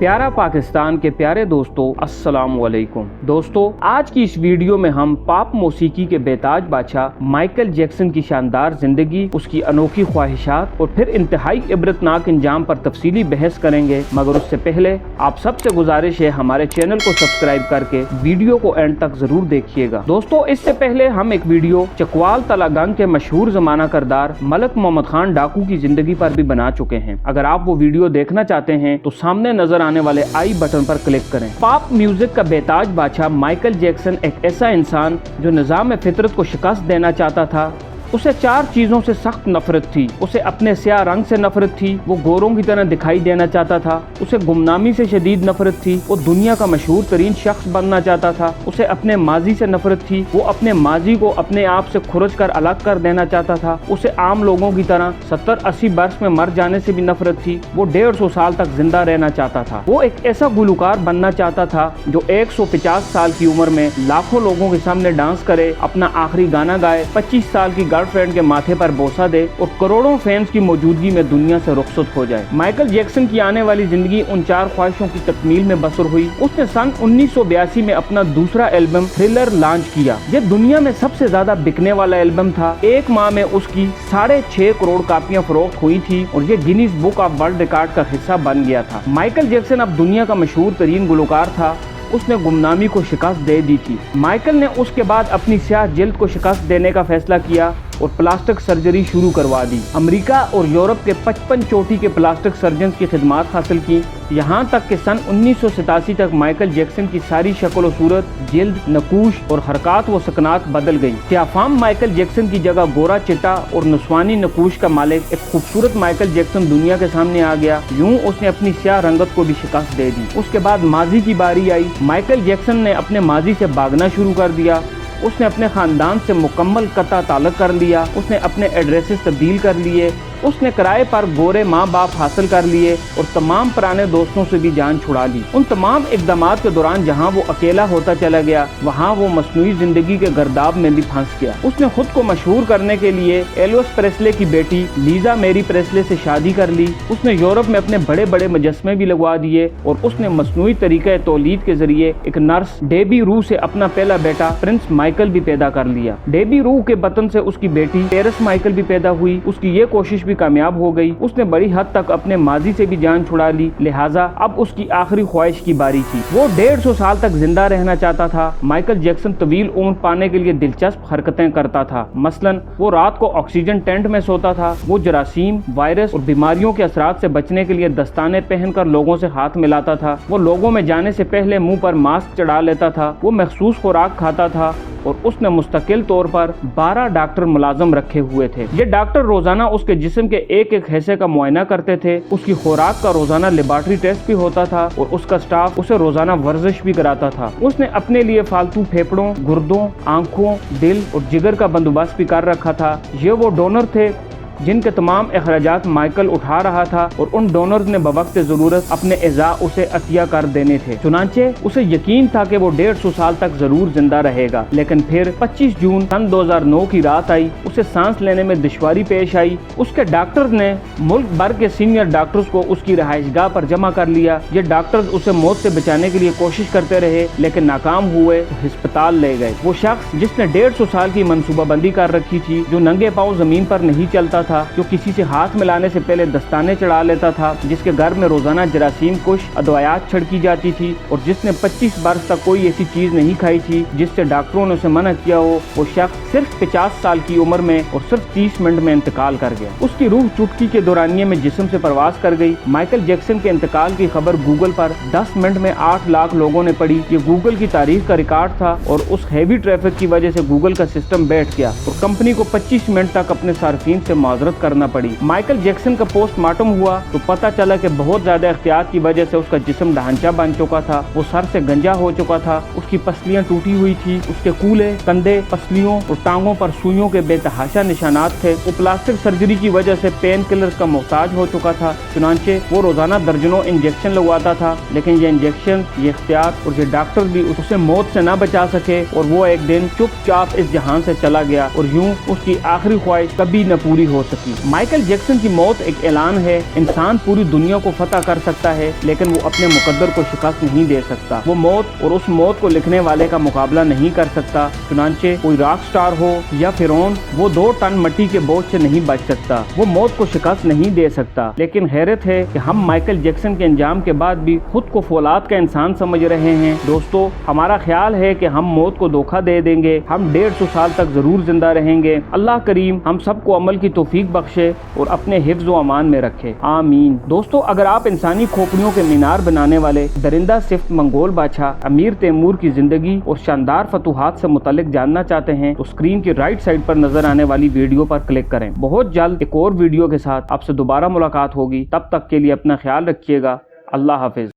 प्यारा पाकिस्तान के प्यारे दोस्तों, अस्सलाम वालेकुम। दोस्तों, आज की इस वीडियो में हम पॉप मौसीकी के बेताज बादशाह माइकल जैक्सन की शानदार जिंदगी, उसकी अनोखी ख्वाहिशात और फिर इंतहाई इबरतनाक इंजाम पर तफसीली बहस करेंगे। मगर उससे पहले आप सबसे गुजारिश है हमारे चैनल को सब्सक्राइब करके वीडियो को एंड तक जरूर देखिएगा। दोस्तों, इससे पहले हम एक वीडियो चकवाल तलागंग के मशहूर जमाना करदार मलक मोहम्मद खान डाकू की जिंदगी पर भी बना चुके हैं। अगर आप वो वीडियो देखना चाहते हैं तो सामने नजर आने वाले आई बटन पर क्लिक करें। पॉप म्यूजिक का बेताज बादशाह माइकल जैक्सन एक ऐसा इंसान जो निजाम फितरत को शिकस्त देना चाहता था। उसे चार चीजों से सख्त नफरत थी। उसे अपने स्याह रंग से नफरत थी, वो गोरों की तरह दिखाई देना चाहता था। उसे गुमनामी से शदीद नफरत थी, वो दुनिया का मशहूर तरीन शख्स बनना चाहता था। उसे अपने माजी से नफरत थी, वो अपने माजी को अपने आप से खुरच कर अलग कर देना चाहता था। उसे आम लोगों की तरह 70-80 बरस में मर जाने से भी नफरत थी। वो 150 साल तक जिंदा रहना चाहता था। वो एक ऐसा गुलकार बनना चाहता था जो 150 साल की उम्र में लाखों लोगों के सामने डांस करे, अपना आखिरी गाना गाए, 25 साल की गर्लफ्रेंड के माथे पर बोसा दे और करोड़ों फैंस की मौजूदगी में दुनिया से रुखसत हो जाए। माइकल जैक्सन की आने वाली जिंदगी उन चार ख्वाहिशों की तकमील में बसर हुई। उसने सन 1982 में अपना दूसरा एल्बम थ्रिलर लॉन्च किया। यह दुनिया में सबसे ज्यादा बिकने वाला एल्बम था। एक माह में उसकी 6.5 करोड़ कापियां फरोख्त हुई थी और ये Guinness book of world record का हिस्सा बन गया था। माइकल जैक्सन अब दुनिया का मशहूर तरीन गुलकार था। उसने गुमनामी को शिकस्त दे दी थी। माइकल ने उसके बाद अपनी स्याह जिल्द को शिकस्त देने का फैसला किया और प्लास्टिक सर्जरी शुरू करवा दी। अमेरिका और यूरोप के 55 चोटी के प्लास्टिक सर्जन की खिदमात हासिल की। यहाँ तक कि सन 1987 तक माइकल जैक्सन की सारी शक्ल और सूरत, जिल्द, नकूश और हरकत व सकनात बदल गई। स्याफाम माइकल जैक्सन की जगह गोरा चिट्टा और नस्वानी नकूश का मालिक एक खूबसूरत माइकल जैक्सन दुनिया के सामने आ गया। यूं उसने अपनी स्याह रंगत को भी शिकस्त दे दी। उसके बाद माजी की बारी आई। माइकल जैक्सन ने अपने माजी से भागना शुरू कर दिया। उसने अपने खानदान से मुकम्मल कता ताल्लुक कर लिया। उसने अपने एड्रेसेस तब्दील कर लिए। उसने किराए पर गोरे माँ बाप हासिल कर लिए और तमाम पुराने दोस्तों से भी जान छुड़ा ली। उन तमाम इक़दामात के दौरान जहाँ वो अकेला होता चला गया, वहाँ वो मसनूई जिंदगी के गर्दाब में भी फंस गया। उसने खुद को मशहूर करने के लिए एल्विस प्रेस्ले की बेटी लीजा मेरी प्रेस्ले से शादी कर ली। उसने यूरोप में अपने बड़े बड़े मुजस्मे भी लगवा दिए और उसने मसनूई तरीके तौलीद के जरिए एक नर्स डेबी रू से अपना पहला बेटा प्रिंस माइकल भी पैदा कर लिया। डेबी रू के बतन से उसकी बेटी पेरिस माइकल भी पैदा हुई। उसकी ये कोशिश भी कामयाब हो गई। उसने बड़ी हद तक अपने माजी से भी जान छुड़ा ली। लिहाजा अब उसकी आखिरी ख्वाहिश की बारी थी। वो 150 साल तक जिंदा रहना चाहता था। माइकल जैक्सन तवील उम्र पाने के लिए दिलचस्प हरकतें करता था। मसलन वो रात को ऑक्सीजन टेंट में सोता था। वो जरासीम, वायरस और बीमारियों के असरात से बचने के लिए दस्ताने पहनकर लोगों से हाथ मिलाता था। वो लोगों में जाने से पहले मुंह पर मास्क चढ़ा लेता था। वो मखसूस खुराक खाता था और उसने मुस्तकिल तौर पर 12 डॉक्टर मुलाजम रखे हुए थे। ये डॉक्टर रोजाना उसके जिस्म के एक एक हिस्से का मुआयना करते थे। उसकी खुराक का रोजाना लेबॉरेटरी टेस्ट भी होता था और उसका स्टाफ उसे रोजाना वर्जिश भी कराता था। उसने अपने लिए फालतू फेफड़ों, गुर्दों, आंखों, दिल और जिगर का बंदोबस्त भी कर रखा था। ये वो डोनर थे जिनके तमाम अखराजात माइकल उठा रहा था और उन डोनर्स ने बवक्त ज़रूरत अपने एज़ा उसे अतिया कर देने थे। चुनांचे उसे यकीन था कि वो 150 साल तक जरूर जिंदा रहेगा। लेकिन फिर 25 जून सन 2009 की रात आई। उसे सांस लेने में दुश्वारी पेश आई। उसके डॉक्टर्स ने मुल्क भर के सीनियर डॉक्टर्स को उसकी रहायशगाह पर जमा कर लिया। ये डॉक्टर्स उसे मौत से बचाने के लिए कोशिश करते रहे लेकिन नाकाम हुए तो अस्पताल ले गए। वो शख्स जिसने 150 साल की मनसूबाबंदी कर रखी थी, जो नंगे पाँव जमीन पर नहीं चलता था, जो किसी से हाथ मिलाने से पहले दस्ताने चढ़ा लेता था, जिसके घर में रोजाना जरासीम कुश अदवायात छिड़की जाती थी और जिसने 25 बरस तक कोई ऐसी चीज नहीं खाई थी जिससे डॉक्टरों ने उसे मना किया हो, वो शख्स सिर्फ 50 साल की उम्र में और सिर्फ 30 मिनट में इंतकाल कर गया। उसकी रूह चुटकी के दौरानिये में जिस्म से परवास कर गई। माइकल जैक्सन के इंतकाल की खबर गूगल पर 10 मिनट में 8 लाख लोगों ने पढ़ी। ये गूगल की तारीख का रिकॉर्ड था और उस हैवी ट्रैफिक की वजह से गूगल का सिस्टम बैठ गया और कंपनी को 25 मिनट तक अपने सार्फिन से माजरत करना पड़ी। माइकल जैक्सन का पोस्टमार्टम हुआ तो पता चला कि बहुत ज्यादा एहतियात की वजह से उसका जिस्म ढांचा बन चुका था। वो सर से गंजा हो चुका था। उसकी पसलियां टूटी हुई थी। उसके कूल्हे, कंधे, पसलियों और टांगों पर सुइयों के बेतहाशा निशानात थे। वो प्लास्टिक सर्जरी की वजह से पेन किलर्स का मोहताज हो चुका था। चुनांचे वो रोजाना दर्जनों इंजेक्शन लगवाता था लेकिन ये इंजेक्शन, ये एहतियात और ये डॉक्टर भी उसे मौत से न बचा सके और वो एक दिन चुपचाप इस जहान से चला गया और यूं उसकी आखिरी ख्वाहिश कभी न पूरी हो सकी। माइकल जैक्सन की मौत एक ऐलान है, इंसान पूरी दुनिया को फतह कर सकता है लेकिन वो अपने मुकद्दर को शिकस्त नहीं दे सकता। वो मौत और उस मौत को लिखने वाले का मुकाबला नहीं कर सकता। चुनांचे कोई रॉक स्टार हो या फिरौन, वो 2 टन मिट्टी के बोझ से नहीं बच सकता, वो मौत को शिकस्त नहीं दे सकता। लेकिन हैरत है कि हम माइकल जैक्सन के अंजाम के बाद भी खुद को फौलाद का इंसान समझ रहे हैं। दोस्तों, हमारा ख्याल है कि हम मौत को धोखा दे देंगे, हम 150 साल तक जरूर जिंदा रहेंगे। अल्लाह करीम हम सबको अमल की तौफीक बख्शे और अपने हिफ्ज़ व अमान में रखे, आमीन। दोस्तों, अगर आप इंसानी खोपड़ियों के मीनार बनाने वाले दरिंदा सिफ्त मंगोल बादशाह अमीर तैमूर की जिंदगी और शानदार फतूहात से मुतल्लिक जानना चाहते हैं तो स्क्रीन की राइट साइड पर नजर आने वाली वीडियो पर क्लिक करें। बहुत जल्द एक और वीडियो के साथ आपसे दोबारा मुलाकात होगी। तब तक के लिए अपना ख्याल रखिएगा। अल्लाह हाफिज।